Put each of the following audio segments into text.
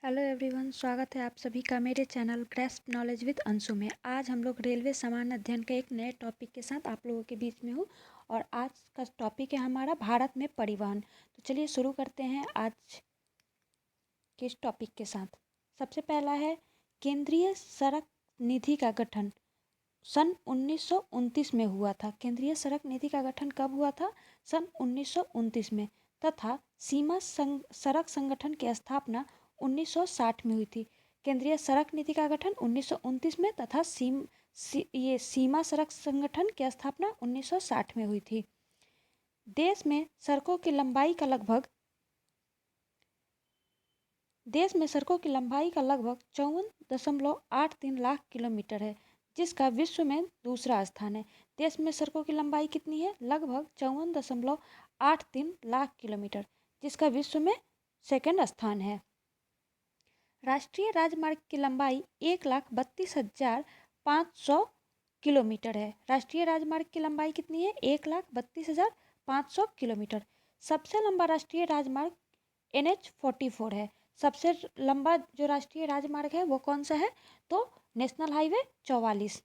Hello everyone, स्वागत है आप सभी का मेरे channel grasp knowledge with Anshu में। आज हम लोग रेलवे सामान्य अध्ययन के एक नए टॉपिक के साथ आप लोगों के बीच में हूँ और आज का टॉपिक है हमारा भारत में परिवहन। तो चलिए शुरू करते हैं आज के इस टॉपिक के साथ। सबसे पहला है केंद्रीय सड़क निधि का गठन सन 1929 में हुआ था। केंद्रीय सड़क निधि का गठन कब हुआ था? सन 1929 में। तथा सड़क संगठन की स्थापना 1960 में हुई थी। केंद्रीय सड़क नीति का गठन 1929 में तथा सीमा सड़क संगठन की स्थापना 1960 में हुई थी। देश में सड़कों की लंबाई का लगभग 54.83 लाख किलोमीटर है, जिसका विश्व में दूसरा स्थान है। देश में सड़कों की लंबाई कितनी है? लगभग 54.83 लाख किलोमीटर, जिसका विश्व में सेकंड स्थान है। राष्ट्रीय राजमार्ग की लंबाई 1,32,500 किलोमीटर है। राष्ट्रीय राजमार्ग की लंबाई कितनी है? 1,32,500 किलोमीटर। सबसे लंबा राष्ट्रीय राजमार्ग NH44 है। सबसे लंबा जो राष्ट्रीय राजमार्ग है वो कौन सा है? तो नेशनल हाईवे 44,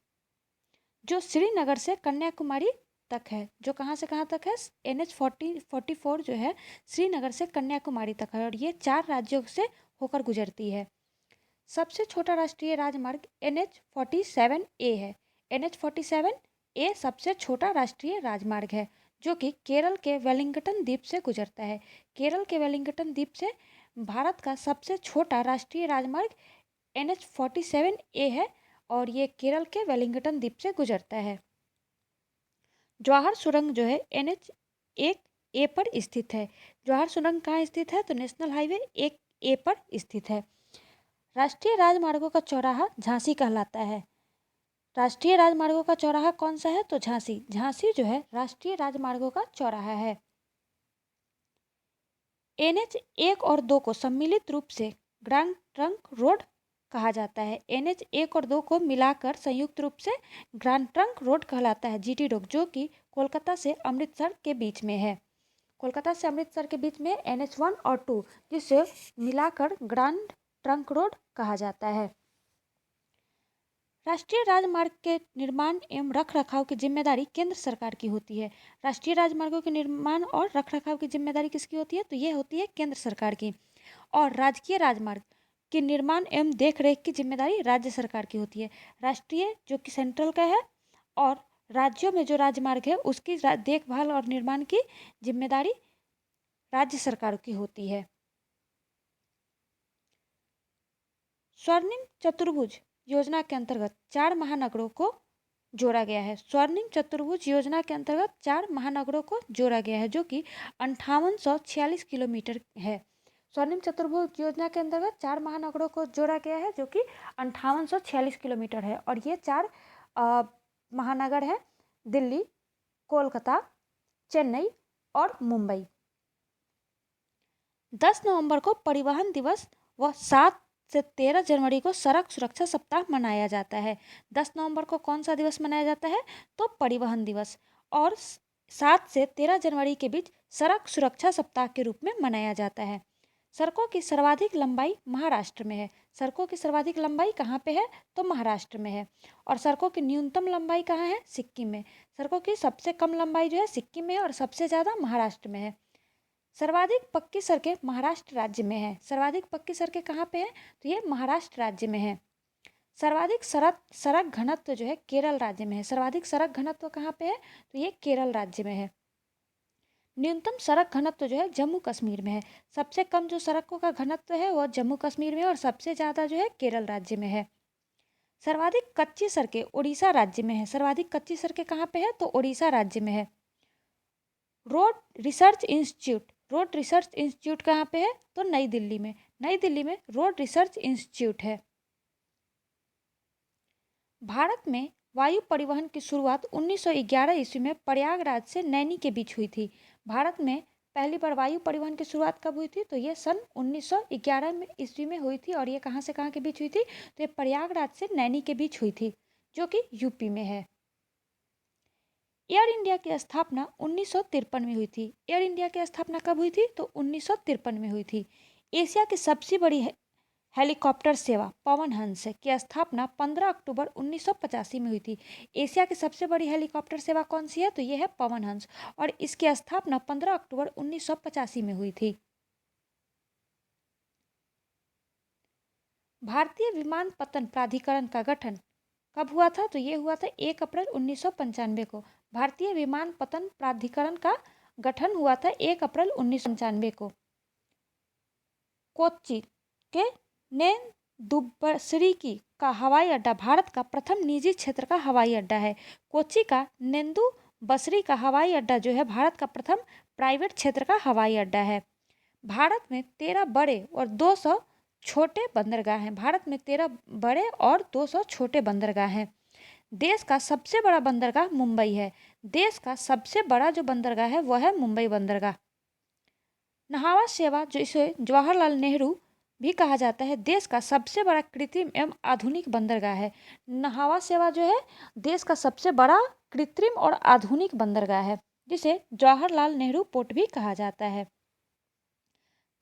जो श्रीनगर से कन्याकुमारी तक है। जो कहाँ से कहाँ तक है? NH44 जो है श्रीनगर से कन्याकुमारी तक है और ये 4 राज्यों से होकर गुजरती है। सबसे छोटा राष्ट्रीय राजमार्ग NH47A है। NH47A सबसे छोटा राष्ट्रीय राजमार्ग है, जो कि केरल के वेलिंगटन द्वीप से गुजरता है। केरल के वेलिंगटन द्वीप से भारत का सबसे छोटा राष्ट्रीय राजमार्ग NH47A है और ये केरल के वेलिंगटन द्वीप से गुजरता है। जवाहर सुरंग जो है NH1A पर स्थित है। जवाहर सुरंग कहाँ स्थित है? तो नेशनल हाईवे 1A पर स्थित है। राष्ट्रीय राजमार्गों का चौराहा झांसी कहलाता है। राष्ट्रीय राजमार्गों का चौराहा कौन सा है? तो झांसी। झांसी जो है राष्ट्रीय राजमार्गों का चौराहा है। NH1 और 2 को सम्मिलित रूप से ग्रैंड ट्रंक रोड कहा जाता है। NH1 और 2 को मिलाकर संयुक्त रूप से ग्रैंड ट्रंक रोड कहलाता है, GT रोड, जो कि कोलकाता से अमृतसर के बीच में है। कोलकाता से अमृतसर के बीच में NH1 और 2, जिसे मिलाकर ग्रैंड ट्रंक रोड कहा जाता है। राष्ट्रीय राजमार्ग के निर्माण एवं रखरखाव की जिम्मेदारी केंद्र सरकार की होती है। राष्ट्रीय राजमार्गों के निर्माण और रखरखाव की जिम्मेदारी किसकी होती है? तो ये होती है केंद्र सरकार की। और राजकीय राजमार्ग के निर्माण एवं देखरेख की जिम्मेदारी राज्य सरकार की होती है। राष्ट्रीय जो कि सेंट्रल का है और राज्यों में जो राजमार्ग है उसकी देखभाल और निर्माण की जिम्मेदारी राज्य सरकार की होती है। स्वर्णिम चतुर्भुज योजना के अंतर्गत 4 महानगरों को जोड़ा गया है। स्वर्णिम चतुर्भुज योजना के अंतर्गत 4 महानगरों को जोड़ा गया है, जो कि 5846 किलोमीटर है। स्वर्णिम चतुर्भुज योजना के अंतर्गत 4 महानगरों को जोड़ा गया है, जो कि 5846 किलोमीटर है और ये 4 महानगर हैं: दिल्ली, कोलकाता, चेन्नई और मुंबई। 10 नवंबर को परिवहन दिवस व 7 से 13 जनवरी को सड़क सुरक्षा सप्ताह मनाया जाता है। 10 नवंबर को कौन सा दिवस मनाया जाता है? तो परिवहन दिवस। और 7 से 13 जनवरी के बीच सड़क सुरक्षा सप्ताह के रूप में मनाया जाता है। सड़कों की सर्वाधिक लंबाई महाराष्ट्र में है। सड़कों की सर्वाधिक लंबाई कहाँ पे है? तो महाराष्ट्र में है। और सड़कों की न्यूनतम लंबाई कहाँ है? सिक्किम में। सड़कों की सबसे कम लंबाई जो है सिक्किम में है और सबसे ज़्यादा महाराष्ट्र में है। सर्वाधिक पक्की सड़कें महाराष्ट्र राज्य में है। सर्वाधिक पक्की सड़कें कहाँ पे हैं? तो ये महाराष्ट्र राज्य में है। सर्वाधिक सड़क घनत्व जो है केरल राज्य में है। सर्वाधिक सड़क घनत्व कहाँ पे है? तो ये केरल राज्य में है। न्यूनतम सड़क घनत्व जो है जम्मू कश्मीर में है। सबसे कम जो सड़कों का घनत्व है वह जम्मू कश्मीर में है और सबसे ज़्यादा जो है केरल राज्य में है। सर्वाधिक कच्ची सड़कें उड़ीसा राज्य में है। सर्वाधिक कच्ची सड़कें कहाँ पे है? तो उड़ीसा राज्य में है। रोड रिसर्च इंस्टीट्यूट कहाँ पे है? तो नई दिल्ली में। नई दिल्ली में रोड रिसर्च इंस्टीट्यूट है। भारत में वायु परिवहन की शुरुआत 1911 ईस्वी में प्रयागराज से नैनी के बीच हुई थी। भारत में पहली बार वायु परिवहन की शुरुआत कब हुई थी? तो ये सन 1911 में ईस्वी में हुई थी और ये कहाँ से कहाँ के बीच हुई थी? तो ये प्रयागराज से नैनी के बीच हुई थी, जो कि यूपी में है। एयर इंडिया की स्थापना 1953 में हुई थी। एयर इंडिया की स्थापना कब हुई थी? तो 1953 में हुई थी। एशिया की सबसे बड़ी हेलीकॉप्टर सेवा पवन हंस की स्थापना 15 अक्टूबर 1985 में हुई थी। एशिया की सबसे बड़ी हेलीकॉप्टर सेवा कौन सी है? तो ये है पवन हंस और इसकी स्थापना 15 अक्टूबर 1985 में हुई थी। भारतीय विमानपत्तन प्राधिकरण का गठन कब हुआ था? तो ये हुआ था 1 अप्रैल 1995 को। भारतीय विमानपत्तन प्राधिकरण का गठन हुआ था 1 अप्रैल 1995 को। कोच्चि के नेदुबसरी का हवाई अड्डा भारत का प्रथम निजी क्षेत्र का हवाई अड्डा है। कोच्चि का नेदुबसरी का हवाई अड्डा जो है भारत का प्रथम प्राइवेट क्षेत्र का हवाई अड्डा है। भारत में 13 बड़े और 200 छोटे बंदरगाह हैं। भारत में 13 बड़े और 200 छोटे बंदरगाह हैं। देश का सबसे बड़ा बंदरगाह मुंबई है। देश का सबसे बड़ा जो बंदरगाह है वह है मुंबई बंदरगाह। नहावा सेवा जो इसे जवाहरलाल नेहरू भी कहा जाता है, देश का सबसे बड़ा कृत्रिम एवं आधुनिक बंदरगाह है। नहावा सेवा जो है देश का सबसे बड़ा कृत्रिम और आधुनिक बंदरगाह है, जिसे जवाहरलाल नेहरू पोर्ट भी कहा जाता है।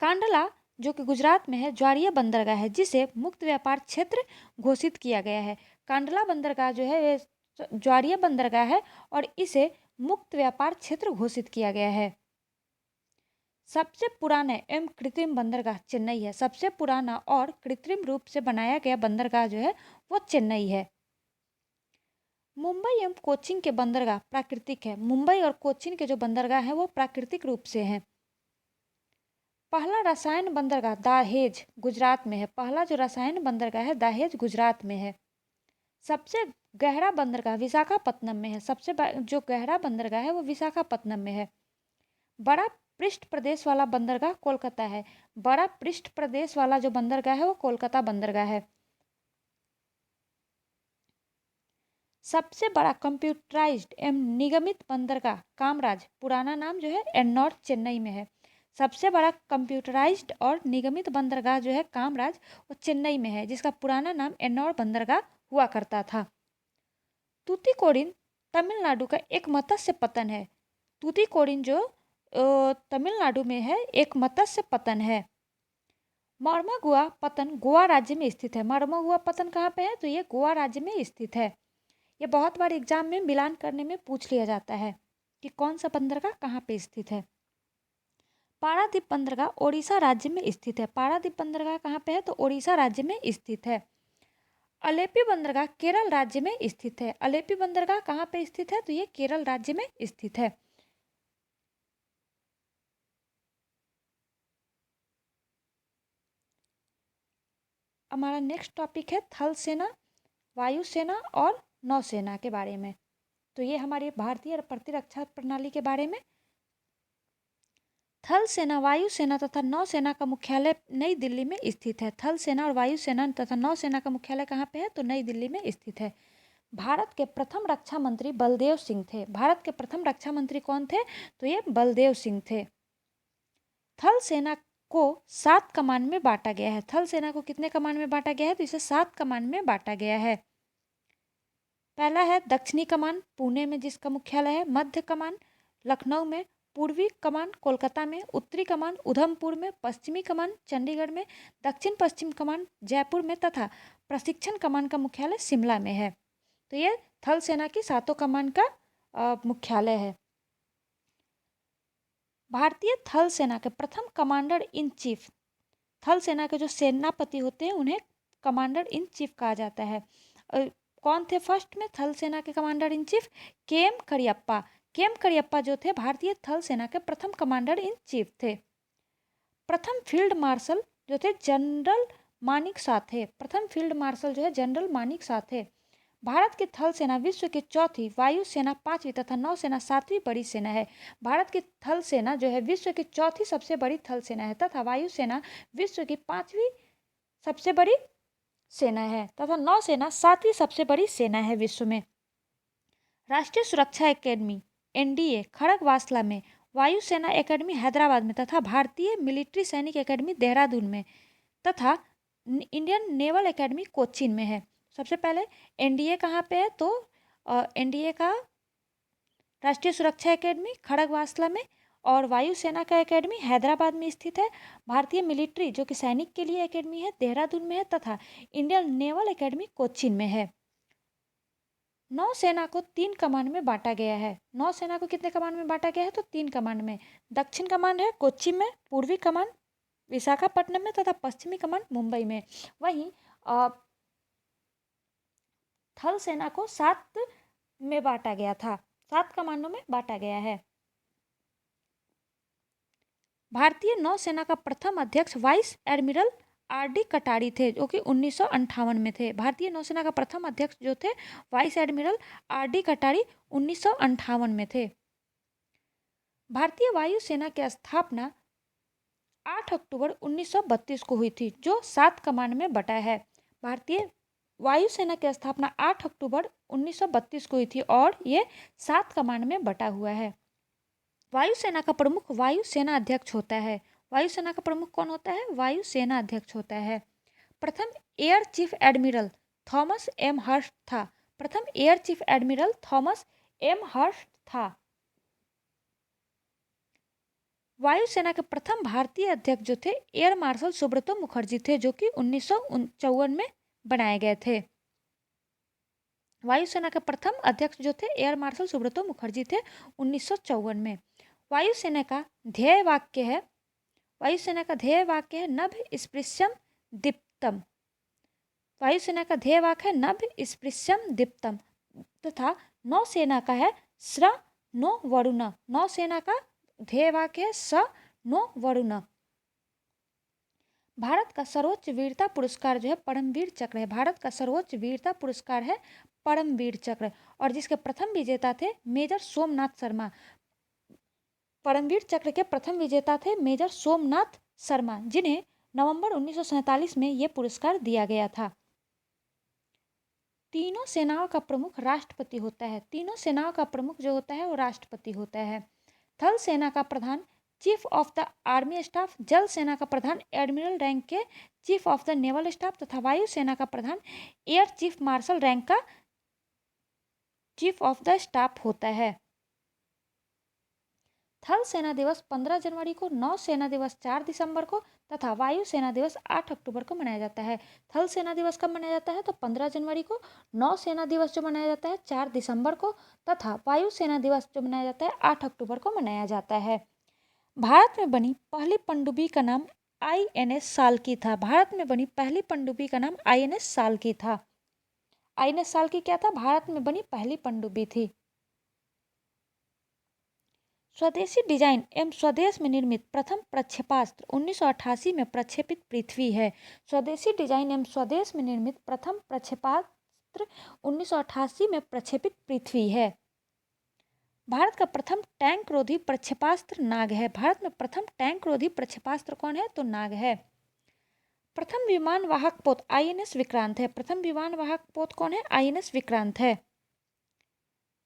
कांडला जो कि गुजरात में है, ज्वारीय बंदरगाह है, जिसे मुक्त व्यापार क्षेत्र घोषित किया गया है। कांडला बंदरगाह जो है ज्वारीय बंदरगाह है और इसे मुक्त व्यापार क्षेत्र घोषित किया गया है। सबसे पुराना एवं कृत्रिम बंदरगाह चेन्नई है। सबसे पुराना और कृत्रिम रूप से बनाया गया बंदरगाह जो है वो चेन्नई है। मुंबई एवं कोचीन के बंदरगाह प्राकृतिक है। मुंबई और कोचीन के जो बंदरगाह हैं वो प्राकृतिक रूप से हैं। पहला रसायन बंदरगाह दहेज गुजरात में है। पहला जो रसायन बंदरगाह है दहेज गुजरात में है। सबसे गहरा बंदरगाह विशाखापत्तनम में है। सबसे जो गहरा बंदरगाह है वो विशाखापत्तनम में है। बड़ा पृष्ठ प्रदेश वाला बंदरगाह कोलकाता है। बड़ा पृष्ठ प्रदेश वाला जो बंदरगाह है वो कोलकाता बंदरगाह है। सबसे बड़ा कंप्यूटराइज्ड एवं निगमित बंदरगाह कामराज, पुराना नाम जो है एन्नोर, चेन्नई में है। सबसे बड़ा कंप्यूटराइज्ड और निगमित बंदरगाह जो है कामराज वो चेन्नई में है, जिसका पुराना नाम एन्नोर बंदरगाह हुआ करता था। तूतीकोरिन तमिलनाडु का एक मत्स्य पत्तन है। तूतीकोरिन जो तमिलनाडु में है एक मत्स्य पत्तन है। मर्मागुआ पत्तन गोवा राज्य में स्थित है। मर्मागुआ पत्तन कहाँ पे है? तो ये गोवा राज्य में स्थित है। ये बहुत बार एग्जाम में मिलान करने में पूछ लिया जाता है कि कौन सा बंदरगाह कहाँ पे स्थित है। पारादीप बंदरगाह ओडिशा राज्य में स्थित है। पारादीप बंदरगाह कहाँ पे है? तो ओडिशा राज्य में स्थित है। अलेपी बंदरगाह केरल राज्य में स्थित है। अलेपी बंदरगाह कहाँ पे स्थित है? तो ये केरल राज्य में स्थित है। हमारा नेक्स्ट टॉपिक है थल सेना, वायुसेना और नौसेना के बारे में। तो ये हमारी भारतीय प्रतिरक्षा प्रणाली के बारे में। थल सेना, वायुसेना तथा नौसेना का मुख्यालय नई दिल्ली में स्थित है। थल सेना और वायुसेना तथा नौसेना का मुख्यालय कहाँ पे है? तो नई दिल्ली में स्थित है। भारत के प्रथम रक्षा मंत्री बलदेव सिंह थे। भारत के प्रथम रक्षा मंत्री कौन थे? तो ये बलदेव सिंह थे। थल सेना को 7 कमान में बांटा गया है। थल सेना को कितने कमान में बांटा गया है? तो इसे 7 कमान में बांटा गया है। पहला है दक्षिणी कमान पुणे में जिसका मुख्यालय है, मध्य कमान लखनऊ में, पूर्वी कमान कोलकाता में, उत्तरी कमान उधमपुर में, पश्चिमी कमान चंडीगढ़ में, दक्षिण पश्चिम कमान जयपुर में तथा प्रशिक्षण कमान का मुख्यालय शिमला में है। तो ये थल सेना की 7 कमान का मुख्यालय है। भारतीय थल सेना के प्रथम कमांडर इन चीफ, थल सेना के जो सेनापति होते हैं उन्हें कमांडर इन चीफ कहा जाता है। कौन थे फर्स्ट में थल सेना के commander in chief? KM. Cariappa. KM. Cariappa जो थे भारतीय थल सेना के प्रथम कमांडर इन चीफ थे। प्रथम फील्ड मार्शल जो थे जनरल मानिक शॉ थे। प्रथम फील्ड मार्शल जो है जनरल मानिक शॉ थे। भारत की थल सेना विश्व की चौथी, वायुसेना 5वीं तथा नौसेना 7वीं बड़ी सेना है। भारत की थल सेना जो है विश्व की चौथी सबसे बड़ी थल सेना है तथा वायुसेना विश्व की 5वीं सबसे बड़ी सेना है तथा नौसेना 7वीं सबसे बड़ी सेना है विश्व में। राष्ट्रीय सुरक्षा एकेडमी एनडीए खड़गवासला में, वायुसेना एकेडमी हैदराबाद में तथा भारतीय मिलिट्री सैनिक एकेडमी देहरादून में तथा इंडियन नेवल एकेडमी कोचीन में है। सबसे पहले एनडीए कहाँ पे है? तो एनडीए का राष्ट्रीय सुरक्षा एकेडमी खड़गवासला में और वायुसेना का एकेडमी हैदराबाद में स्थित है। भारतीय मिलिट्री जो कि सैनिक के लिए एकेडमी है, देहरादून में है तथा इंडियन नेवल एकेडमी कोच्चिन में है। नौसेना को 3 कमान में बांटा गया है। नौसेना को कितने कमान में बांटा गया है? तो 3 कमान में। दक्षिण कमान है कोच्चि में, पूर्वी कमान विशाखापट्टनम में तथा पश्चिमी कमान मुंबई में। वहीं थल सेना को 7 में बांटा गया था, 7 कमानों में बांटा गया है। भारतीय नौसेना का प्रथम अध्यक्ष वाइस एडमिरल आर.डी. कटारी थे, जो कि 1958 में थे। भारतीय नौसेना का प्रथम अध्यक्ष जो थे वाइस एडमिरल आर.डी. कटारी 1958 में थे। भारतीय वायुसेना की स्थापना 8 अक्टूबर 1932 को हुई थी, जो 7 कमान में बटा है। भारतीय वायुसेना की स्थापना 8 अक्टूबर 1932 को हुई थी और ये 7 कमान में बटा हुआ है। वायुसेना का प्रमुख वायुसेना अध्यक्ष होता है। वायुसेना का प्रमुख कौन होता है? वायुसेना अध्यक्ष होता है। प्रथम air chief admiral Thomas M Hurst था। प्रथम air chief admiral Thomas M Hurst था। वायुसेना के प्रथम भारतीय अध्यक्ष जो थे एयर मार्शल सुब्रतो मुखर्जी थे, जो कि 1954 में बनाए गए थे। वायुसेना के प्रथम अध्यक्ष जो थे एयर मार्शल सुब्रतो मुखर्जी थे 1954 में। वायुसेना का ध्येय वाक्य है नभ स्पृश्यम दीप्तम। वायुसेना का ध्येय वाक्य है नभ स्पृश्यम दीप्तम तथा नौसेना का है स्र नो वरुण। नौसेना का ध्येय वाक्य है स नो वरुण। भारत का सर्वोच्च वीरता पुरस्कार जो है परमवीर चक्र है। भारत का सर्वोच्च वीरता पुरस्कार है परमवीर चक्र, और जिसके प्रथम विजेता थे मेजर सोमनाथ शर्मा। परमवीर चक्र के प्रथम विजेता थे मेजर सोमनाथ शर्मा, जिन्हें नवंबर 1947 में यह पुरस्कार दिया गया था। तीनों सेनाओं का प्रमुख राष्ट्रपति होता है। तीनों सेनाओं का प्रमुख जो होता है वो राष्ट्रपति होता है। थल सेना का प्रधान chief of the army staff, जल सेना का प्रधान एडमिरल रैंक के chief of the naval staff तथा वायु सेना का प्रधान एयर चीफ मार्शल रैंक का चीफ ऑफ द स्टाफ होता है। थल सेना दिवस 15 जनवरी को, नौ सेना दिवस 4 दिसंबर को तथा वायु सेना दिवस 8 अक्टूबर को मनाया जाता है। थल सेना दिवस कब मनाया जाता है? तो 15 जनवरी को। नौ सेना दिवस जो मनाया जाता है 4 दिसंबर को तथा वायु सेना दिवस जो मनाया जाता है 8 अक्टूबर को मनाया जाता है। भारत में बनी पहली पनडुब्बी का नाम INS साल्की था। भारत में बनी पहली पनडुब्बी का नाम INS साल्की था। INS साल्की क्या था? भारत में बनी पहली पनडुब्बी थी। स्वदेशी डिजाइन एवं स्वदेश में निर्मित प्रथम प्रक्षेपास्त्र 1988 में प्रक्षेपित पृथ्वी है। स्वदेशी डिजाइन एवं स्वदेश में निर्मित प्रथम प्रक्षेपास्त्र 1988 में प्रक्षेपित पृथ्वी है। भारत का प्रथम टैंक रोधी प्रक्षेपास्त्र नाग है। भारत में प्रथम टैंक रोधी प्रक्षेपास्त्र कौन है? तो नाग है। प्रथम विमान वाहक पोत INS विक्रांत है। प्रथम विमान वाहक पोत कौन है? INS विक्रांत है।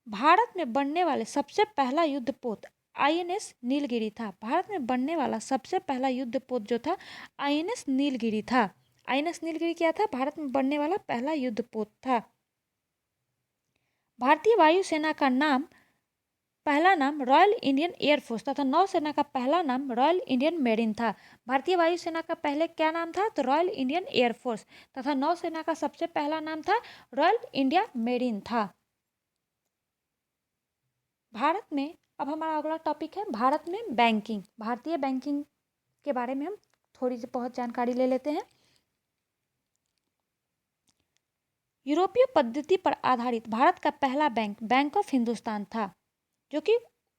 भारत में बनने वाले सबसे पहला युद्धपोत INS नीलगिरी था। भारत में बनने वाला सबसे पहला युद्धपोत जो था INS नीलगिरी था। INS नीलगिरी क्या था? भारत में बनने वाला पहला युद्धपोत था। भारतीय वायुसेना का पहला नाम रॉयल इंडियन एयरफोर्स तथा नौसेना का पहला नाम रॉयल इंडियन मेरिन था। भारतीय वायुसेना का पहले क्या नाम था? तो रॉयल इंडियन एयरफोर्स तथा नौसेना का सबसे पहला नाम था रॉयल इंडिया मेरिन था। भारत में अब हमारा अगला टॉपिक है भारत में बैंकिंग। भारतीय बैंकिंग के बारे में हम थोड़ी सी बहुत जानकारी ले लेते हैं। यूरोपीय पद्धति पर आधारित भारत का पहला बैंक बैंक ऑफ हिंदुस्तान था, जो कि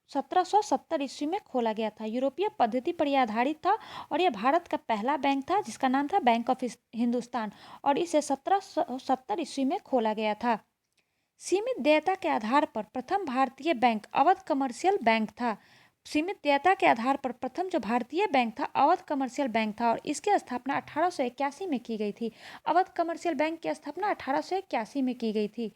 1770 ईस्वी में खोला गया था। यूरोपीय पद्धति पर यह आधारित था और यह भारत का पहला बैंक था जिसका नाम था बैंक ऑफ हिंदुस्तान, और इसे 1770 ईस्वी में खोला गया था। सीमित देयता के आधार पर प्रथम भारतीय बैंक अवध कमर्शियल बैंक था। सीमित देयता के आधार पर प्रथम जो भारतीय बैंक था अवध कमर्शियल बैंक था, और इसकी स्थापना 1881 में की गई थी। अवध कमर्शियल बैंक की स्थापना 1881 में की गई थी।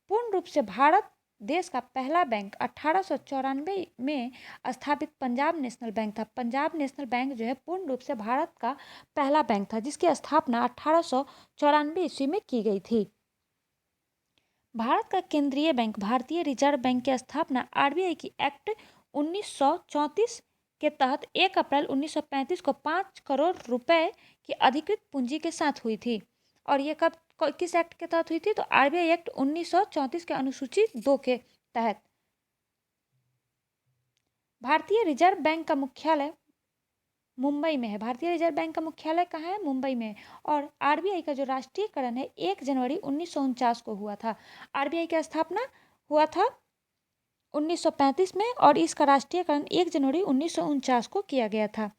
पूर्ण रूप से भारत देश का पहला बैंक 1894 में स्थापित पंजाब नेशनल बैंक था। पंजाब नेशनल बैंक जो है पूर्ण रूप से भारत का पहला बैंक था, जिसकी स्थापना 1894 ईस्वी में की गई थी। भारत का केंद्रीय बैंक भारतीय रिजर्व बैंक की स्थापना RBI की एक्ट 1934 के तहत 1 अप्रैल 1935 को 5 करोड़ रुपए की अधिकृत पूंजी के साथ हुई थी। और ये किस एक्ट के तहत हुई थी? तो आरबीआई एक्ट 1934 के अनुसूची 2 के तहत। भारतीय रिजर्व बैंक का मुख्यालय मुंबई में है। भारतीय रिजर्व बैंक का मुख्यालय कहाँ है? मुंबई में है। और आरबीआई का जो राष्ट्रीयकरण है 1 जनवरी 1949 को हुआ था। आरबीआई की स्थापना हुआ था 1935 में और इसका राष्ट्रीयकरण 1 जनवरी 1949 को किया गया था।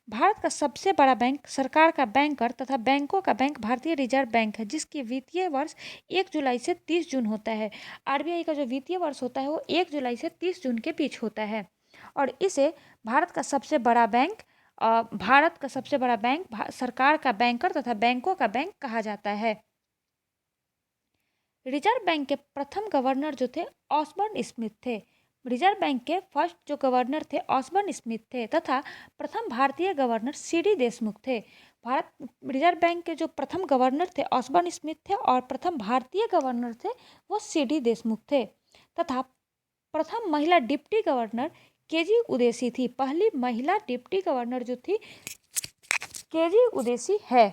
भारत का सबसे बड़ा बैंक, सरकार का बैंकर तथा बैंकों का बैंक भारतीय रिजर्व बैंक है, जिसकी वित्तीय वर्ष 1 जुलाई से 30 जून होता है। आरबीआई का जो वित्तीय वर्ष होता है वो 1 जुलाई से 30 जून के बीच होता है। और इसे भारत का सबसे बड़ा बैंक सरकार का बैंकर तथा बैंकों का बैंक कहा जाता है। रिजर्व बैंक के प्रथम गवर्नर जो थे ऑसबर्न स्मिथ थे। रिजर्व बैंक के फर्स्ट जो गवर्नर थे ऑसबर्न स्मिथ थे तथा प्रथम भारतीय गवर्नर सीडी देशमुख थे। भारत रिजर्व बैंक के जो प्रथम गवर्नर थे ऑसबर्न स्मिथ थे और प्रथम भारतीय गवर्नर थे वो सीडी देशमुख थे। तथा प्रथम महिला डिप्टी गवर्नर केजी उदेसी थी। पहली महिला डिप्टी गवर्नर जो थी केजी उदेसी है।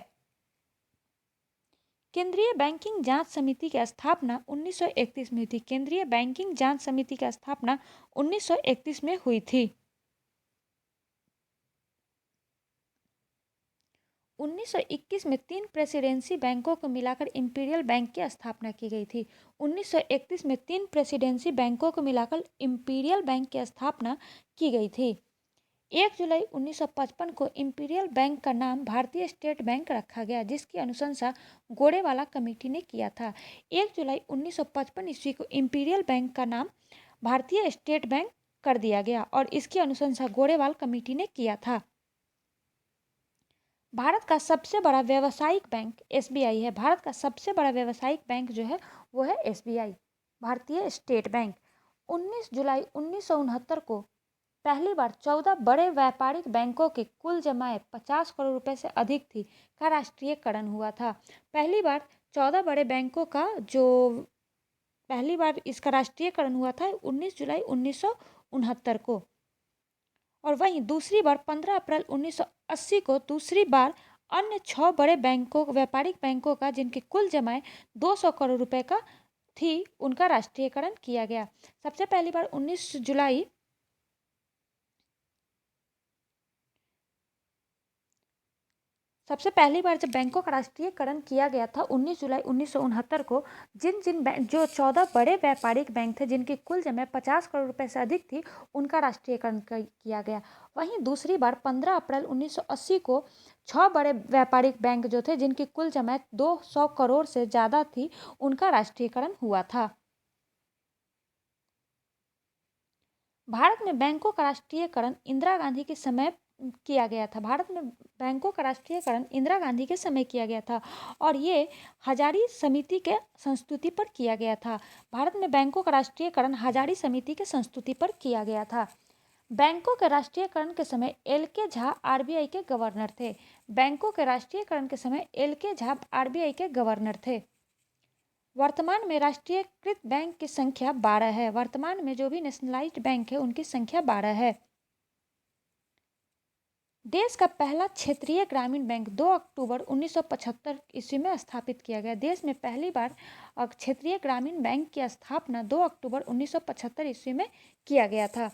केंद्रीय बैंकिंग जांच समिति की स्थापना 1931 में हुई थी। केंद्रीय बैंकिंग जांच समिति की स्थापना 1931 में हुई थी। 1921 में 3 प्रेसिडेंसी बैंकों को मिलाकर इंपीरियल बैंक की स्थापना की गई थी। 1931 में 3 प्रेसिडेंसी बैंकों को मिलाकर इंपीरियल बैंक की स्थापना की गई थी। 1 जुलाई 1955 को इंपीरियल बैंक का नाम भारतीय स्टेट बैंक रखा गया, जिसकी अनुशंसा गोरेवाला कमेटी ने किया था। 1 जुलाई 1955 ईस्वी को इंपीरियल बैंक का नाम भारतीय स्टेट बैंक कर दिया गया और इसकी अनुशंसा गोरेवाल कमेटी ने किया था। भारत का सबसे बड़ा व्यावसायिक बैंक एसबीआई है। भारत का सबसे बड़ा व्यावसायिक बैंक जो है वो है एसबीआई, भारतीय स्टेट बैंक। 19 जुलाई 1969 को पहली बार 14 बड़े व्यापारिक बैंकों के कुल जमाए 50 करोड़ रुपए से अधिक थी का राष्ट्रीयकरण हुआ था। पहली बार 14 बड़े बैंकों का जो पहली बार इसका राष्ट्रीयकरण हुआ था 19 जुलाई 1969 को। और वहीं दूसरी बार 15 अप्रैल 1980 को दूसरी बार अन्य 6 बड़े बैंकों व्यापारिक बैंकों का जिनके कुल जमाए 200 करोड़ रुपए का थी उनका राष्ट्रीयकरण किया गया। सबसे पहली बार 19 जुलाई सबसे पहली बार जब बैंकों का राष्ट्रीयकरण किया गया था 19 जुलाई 1969 को, जो 14 बड़े व्यापारिक बैंक थे जिनकी कुल जमा 50 करोड़ रुपए से अधिक थी उनका राष्ट्रीयकरण किया गया। वहीं दूसरी बार 15 अप्रैल 1980 को 6 बड़े व्यापारिक बैंक जो थे जिनकी कुल जमा 200 करोड़ से ज़्यादा थी उनका राष्ट्रीयकरण हुआ था। भारत में बैंकों का राष्ट्रीयकरण इंदिरा गांधी के समय किया गया था। भारत में बैंकों का राष्ट्रीयकरण इंदिरा गांधी के समय किया गया था और ये हजारी समिति के संस्तुति पर किया गया था। भारत में बैंकों का राष्ट्रीयकरण हजारी समिति के संस्तुति पर किया गया था। बैंकों के राष्ट्रीयकरण के समय एल के झा आरबीआई के गवर्नर थे। बैंकों के राष्ट्रीयकरण के समय एल के झा आरबीआई के गवर्नर थे। वर्तमान में राष्ट्रीयकृत बैंक की संख्या 12 है। वर्तमान में जो भी नेशनलाइज्ड बैंक है उनकी संख्या 12 है। देश का पहला क्षेत्रीय ग्रामीण बैंक 2 अक्टूबर 1975 ईस्वी में स्थापित किया गया। देश में पहली बार क्षेत्रीय ग्रामीण बैंक की स्थापना 2 अक्टूबर 1975 ईस्वी में किया गया था।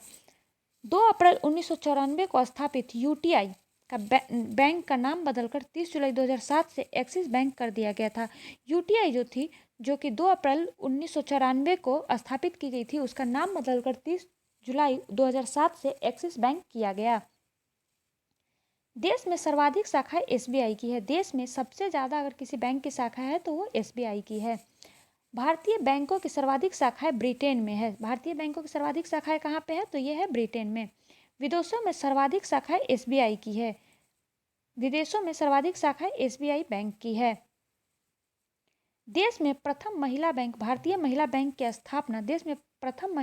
2 अप्रैल 1994 को स्थापित यूटीआई का बैंक का नाम बदलकर 30 जुलाई 2007 से एक्सिस बैंक कर दिया गया था। यूटीआई जो कि 2 अप्रैल 1994 को स्थापित की गई थी उसका नाम बदलकर 30 जुलाई 2007 से एक्सिस बैंक किया गया। देश में सर्वाधिक शाखाएं एसबीआई की है। देश में सबसे ज़्यादा अगर किसी बैंक की शाखा है तो वो एसबीआई की है। भारतीय बैंकों की सर्वाधिक शाखाएं ब्रिटेन में है। भारतीय बैंकों की सर्वाधिक शाखाएं कहाँ पे है? तो ये है ब्रिटेन में। विदेशों में सर्वाधिक शाखाएं एसबीआई की है। विदेशों में सर्वाधिक शाखाएं एसबीआई बैंक की है। देश में प्रथम महिला बैंक भारतीय महिला बैंक की स्थापना देश में प्रथम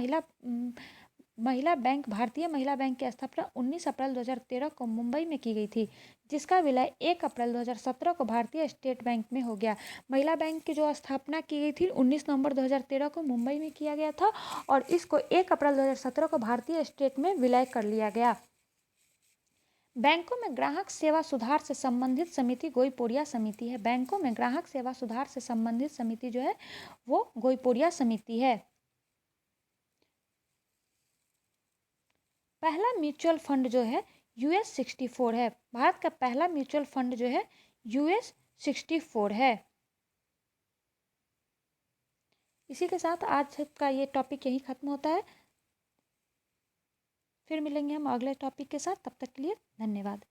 महिला बैंक भारतीय महिला बैंक की स्थापना 19 अप्रैल 2013 को मुंबई में की गई थी, जिसका विलय 1 अप्रैल 2017 को भारतीय स्टेट बैंक में हो गया। महिला बैंक की जो स्थापना की गई थी 19 नवंबर 2013 को मुंबई में किया गया था और इसको 1 अप्रैल 2017 को भारतीय स्टेट में विलय कर लिया गया। बैंकों में ग्राहक सेवा सुधार से संबंधित समिति गोईपोड़िया समिति है। बैंकों में ग्राहक सेवा सुधार से संबंधित समिति जो है वो गोईपोड़िया समिति है। पहला म्यूचुअल फंड जो है US 64 है। भारत का पहला म्यूचुअल फंड जो है US 64 है। इसी के साथ आज का ये टॉपिक यही खत्म होता है। फिर मिलेंगे हम अगले टॉपिक के साथ, तब तक के लिए धन्यवाद।